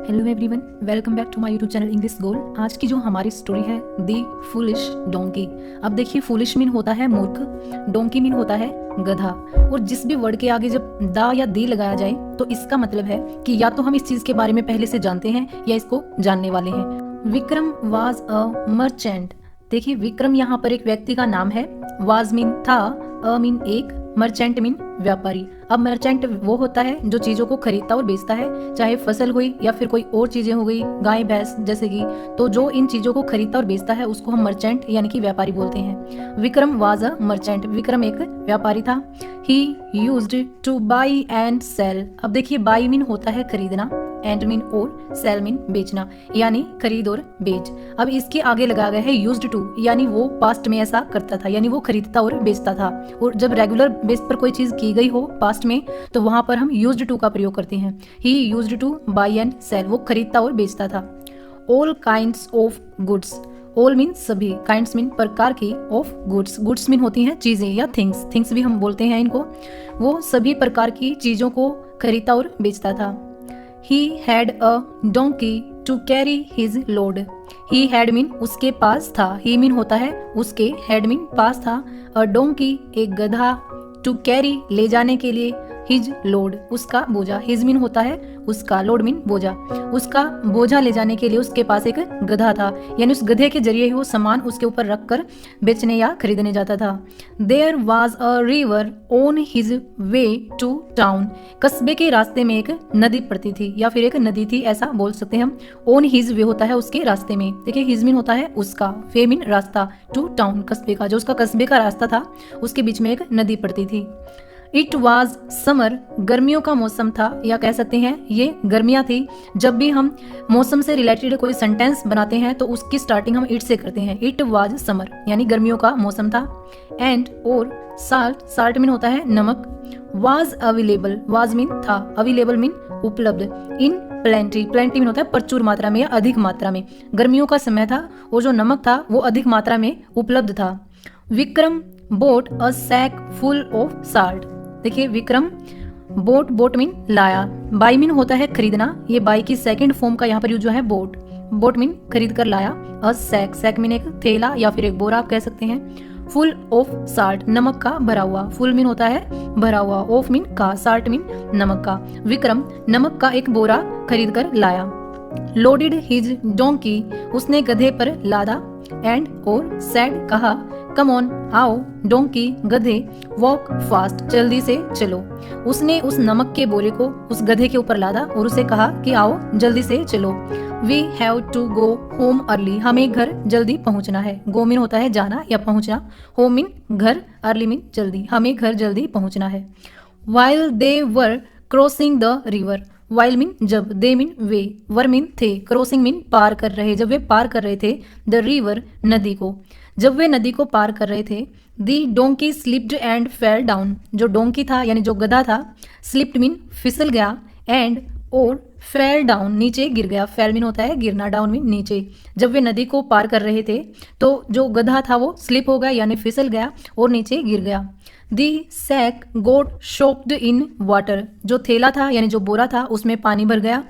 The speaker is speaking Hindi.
Hello everyone, welcome back to my YouTube channel English goal. आज की जो हमारी स्टोरी है दी फूलिश डोंकी। अब देखिए, फूलिश मीन होता है मूर्ख, डोंकी मीन होता है गधा। और जिस भी वर्ड के आगे जब दा या दी लगाया जाए तो इसका मतलब है कि या तो हम इस चीज के बारे में पहले से जानते हैं या इसको जानने वाले हैं। Vikram was a merchant. देखिए, विक्रम यहाँ पर एक व्यक्ति का नाम है। वाज मीन था, अ मीन एक, मर्चेंट मीन व्यापारी। अब मर्चेंट वो होता है जो चीजों को खरीदता और बेचता है, चाहे फसल हुई या फिर कोई और चीजें हो गई, गाय भैंस जैसे कि, तो जो इन चीजों को खरीदता और बेचता है उसको हम मर्चेंट यानी कि व्यापारी बोलते हैं। Vikram was a merchant. Vikram एक व्यापारी था। He used to buy and sell. अब देखिए, बाई मीन होता है खरीदना, एंड मीन और, सेल मीन बेचना, यानी खरीद और बेच। अब इसके आगे लगा गया है यूज्ड टू, यानी वो पास्ट में ऐसा करता था, यानी वो खरीदता और बेचता था। और जब रेगुलर बेस पर कोई चीज की गई हो पास्ट में तो वहां पर हम यूज्ड टू का प्रयोग करते हैं। He used to buy and sell, वो खरीदता और बेचता था। All kinds of goods. All mean सभी, काइंड्स मीन प्रकार की, ऑफ गुड्स, गुड्स मीन होती हैं चीजें या थिंग्स, थिंग्स भी हम बोलते हैं इनको। वो सभी प्रकार की चीजों को खरीदता और बेचता था। He had a donkey to carry his load. He had mean उसके पास था, he mean होता है उसके, had mean पास था, a donkey एक गधा, to carry ले जाने के लिए, his load उसका बोझा, his mean होता है उसका, load mean बोझा, उसका बोझा ले जाने के लिए उसके पास एक गधा था, यानी उस गधे के जरिए ही वो सामान उसके ऊपर रख कर बेचने या खरीदने जाता था। There was a river on his way to town. कस्बे के रास्ते में एक नदी पड़ती थी या फिर एक नदी थी, ऐसा बोल सकते हैं हम। On his way होता है उसके रास्ते में। देखिए, his mean होता है उसका, way mean रास्ता, to town कस्बे का, जो उसका कस्बे का रास्ता था उसके बीच में एक नदी पड़ती थी। इट वॉज समर, गर्मियों का मौसम था, या कह सकते हैं ये गर्मियां थी। जब भी हम मौसम से रिलेटेड कोई सेंटेंस बनाते हैं तो उसकी स्टार्टिंग हम इट से करते हैं। इट वॉज समर यानी गर्मियों का मौसम था। एंड और साल्ट, साल्ट मीन होता है नमक। वाज अवेलेबल, वाज मीन था, अवेलेबल मीन उपलब्ध। इन प्लेंटी, प्लेंटी मीन होता है प्रचुर मात्रा में या अधिक मात्रा में। गर्मियों का समय था और जो नमक था वो अधिक मात्रा में उपलब्ध था। Vikram bought a sack full of salt. देखिए, विक्रम बोट, बोट मीन लाया, बाई मीन होता है खरीदना, ये बाई की सेकंड फॉर्म का यहाँ पर यूज जो है बोट, बोट मीन खरीद कर लाया। अ सैक, सैक मीन एक थैला या फिर एक बोरा आप कह सकते हैं। फुल ऑफ साल्ट, नमक का भरा हुआ, फुल मीन होता है भरा हुआ, ऑफ मीन का, साल्ट मीन नमक का। विक्रम नमक का एक बोरा खरीद कर लाया। लोडेड हिज डोंकी, उसने गधे पर लादा। एंड और सैड कहा, कम ऑन आओ, डोंकी गधे, वॉक फास्ट जल्दी से चलो। उसने उस नमक के बोरे को उस गधे के ऊपर लादा और उसे कहा कि आओ जल्दी से चलो। We have to go home early, हमें घर जल्दी पहुंचना है। गो मीन होता है जाना या पहुंचना, होम मीन घर, अर्ली मीन जल्दी, हमें घर जल्दी पहुंचना है। While they were crossing the river, while mean जब, दे मीन वे, वर मीन थे, क्रॉसिंग मीन पार कर रहे, जब वे पार कर रहे थे, द रिवर नदी को, जब वे नदी को पार कर रहे थे। The donkey slipped and fell down, जो डोंकी था यानी जो गधा था, स्लिप्ड मीन फिसल गया, एंड और फेल डाउन नीचे गिर गया, फेल मीन होता है गिरना, डाउन मीन नीचे। जब वे नदी को पार कर रहे थे तो जो गधा था वो स्लिप हो गया यानी फिसल गया और नीचे गिर गया। दी sac goat shocked in water, जो थैला था यानी जो बोरा था उसमें पानी भर गया।